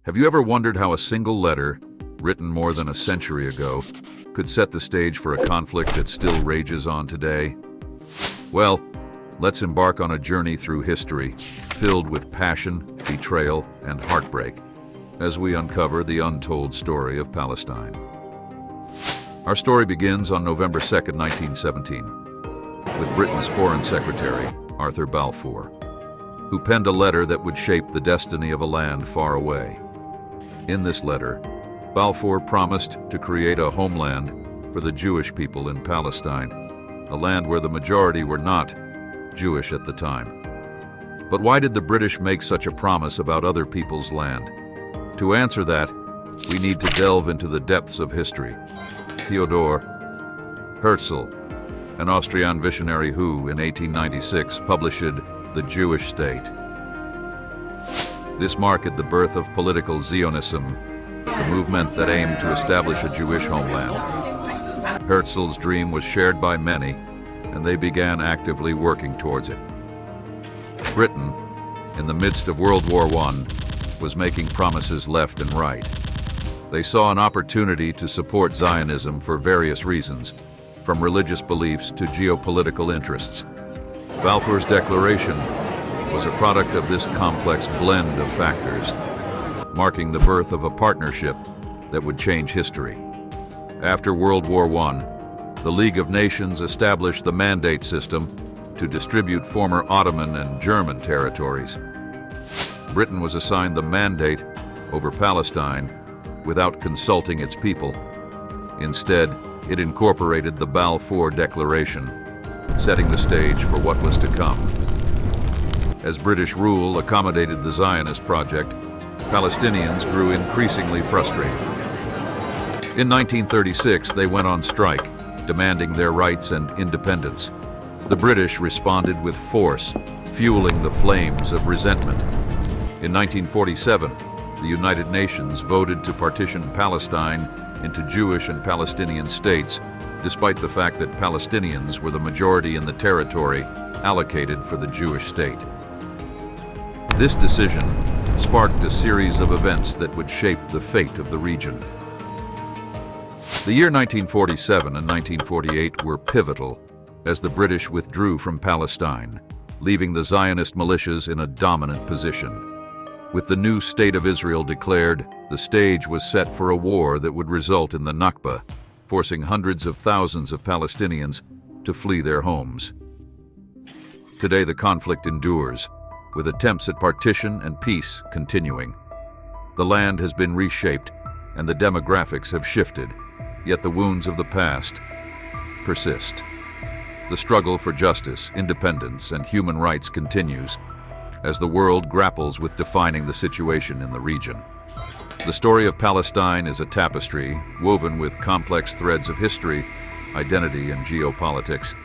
Have you ever wondered how a single letter, written more than a century ago, could set the stage for a conflict that still rages on today? Well, let's embark on a journey through history, filled with passion, betrayal, and heartbreak, as we uncover the untold story of Palestine. Our story begins on November 2, 1917, with Britain's Foreign Secretary, Arthur Balfour, who penned a letter that would shape the destiny of a land far away. In this letter, Balfour promised to create a homeland for the Jewish people in Palestine, a land where the majority were not Jewish at the time. But why did the British make such a promise about other people's land? To answer that, we need to delve into the depths of history. Theodor Herzl, an Austrian visionary who, in 1896, published The Jewish State. This marked the birth of political Zionism, the movement that aimed to establish a Jewish homeland. Herzl's dream was shared by many, and they began actively working towards it. Britain, in the midst of World War I, was making promises left and right. They saw an opportunity to support Zionism for various reasons, from religious beliefs to geopolitical interests. Balfour's declaration was a product of this complex blend of factors, marking the birth of a partnership that would change history. After World War I, the League of Nations established the mandate system to distribute former Ottoman and German territories. Britain was assigned the mandate over Palestine without consulting its people. Instead, it incorporated the Balfour Declaration, setting the stage for what was to come. As British rule accommodated the Zionist project, Palestinians grew increasingly frustrated. In 1936, they went on strike, demanding their rights and independence. The British responded with force, fueling the flames of resentment. In 1947, the United Nations voted to partition Palestine into Jewish and Palestinian states, despite the fact that Palestinians were the majority in the territory allocated for the Jewish state. This decision sparked a series of events that would shape the fate of the region. The year 1947 and 1948 were pivotal as the British withdrew from Palestine, leaving the Zionist militias in a dominant position. With the new State of Israel declared, the stage was set for a war that would result in the Nakba, forcing hundreds of thousands of Palestinians to flee their homes. Today, the conflict endures, with attempts at partition and peace continuing. The land has been reshaped, and the demographics have shifted, yet the wounds of the past persist. The struggle for justice, independence, and human rights continues as the world grapples with defining the situation in the region. The story of Palestine is a tapestry woven with complex threads of history, identity, and geopolitics.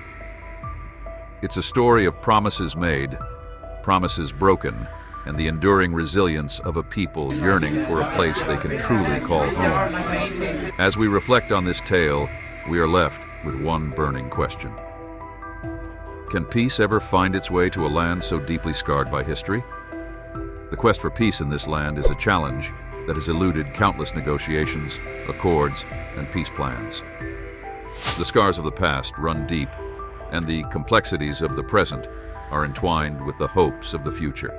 It's a story of promises made, promises broken, and the enduring resilience of a people yearning for a place they can truly call home. As we reflect on this tale, we are left with one burning question. Can peace ever find its way to a land so deeply scarred by history? The quest for peace in this land is a challenge that has eluded countless negotiations, accords, and peace plans. The scars of the past run deep, and the complexities of the present are entwined with the hopes of the future.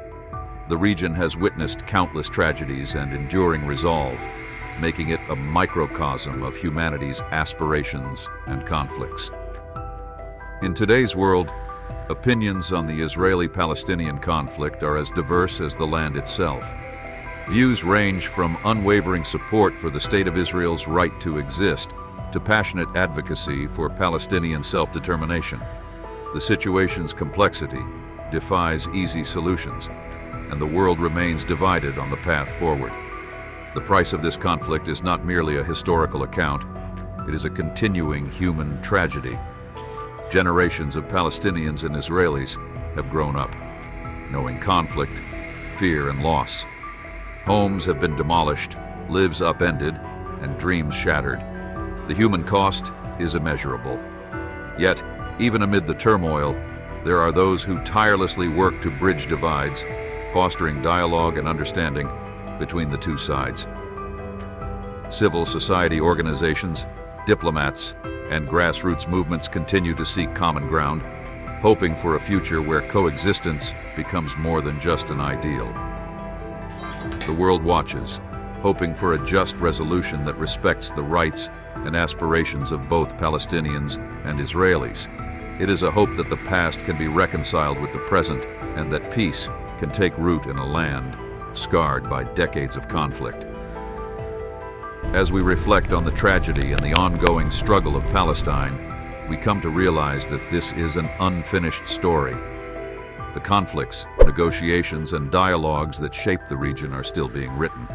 The region has witnessed countless tragedies and enduring resolve, making it a microcosm of humanity's aspirations and conflicts. In today's world, opinions on the Israeli-Palestinian conflict are as diverse as the land itself. Views range from unwavering support for the State of Israel's right to exist to passionate advocacy for Palestinian self-determination. The situation's complexity defies easy solutions, and the world remains divided on the path forward. The price of this conflict is not merely a historical account, it is a continuing human tragedy. Generations of Palestinians and Israelis have grown up, knowing conflict, fear, and loss. Homes have been demolished, lives upended, and dreams shattered. The human cost is immeasurable. Yet, even amid the turmoil, there are those who tirelessly work to bridge divides, fostering dialogue and understanding. between the two sides. Civil society organizations, diplomats, and grassroots movements continue to seek common ground, hoping for a future where coexistence becomes more than just an ideal. The world watches, hoping for a just resolution that respects the rights and aspirations of both Palestinians and Israelis. It is a hope that the past can be reconciled with the present and that peace can take root in a land scarred by decades of conflict. As we reflect on the tragedy and the ongoing struggle of Palestine, we come to realize that this is an unfinished story. The conflicts, negotiations, and dialogues that shape the region are still being written.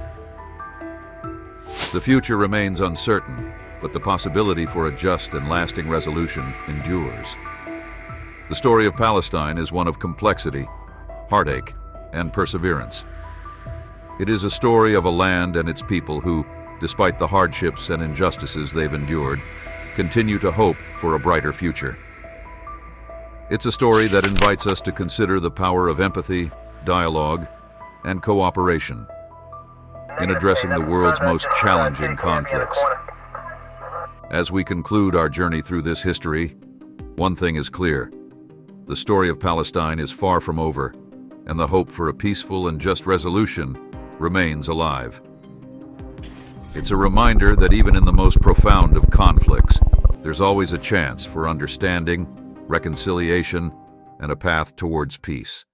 The future remains uncertain, but the possibility for a just and lasting resolution endures. The story of Palestine is one of complexity, heartache, and perseverance. It is a story of a land and its people who, despite the hardships and injustices they've endured, continue to hope for a brighter future. It's a story that invites us to consider the power of empathy, dialogue, and cooperation in addressing the world's most challenging conflicts. As we conclude our journey through this history, one thing is clear: the story of Palestine is far from over, and the hope for a peaceful and just resolution remains alive. It's a reminder that even in the most profound of conflicts, there's always a chance for understanding, reconciliation, and a path towards peace.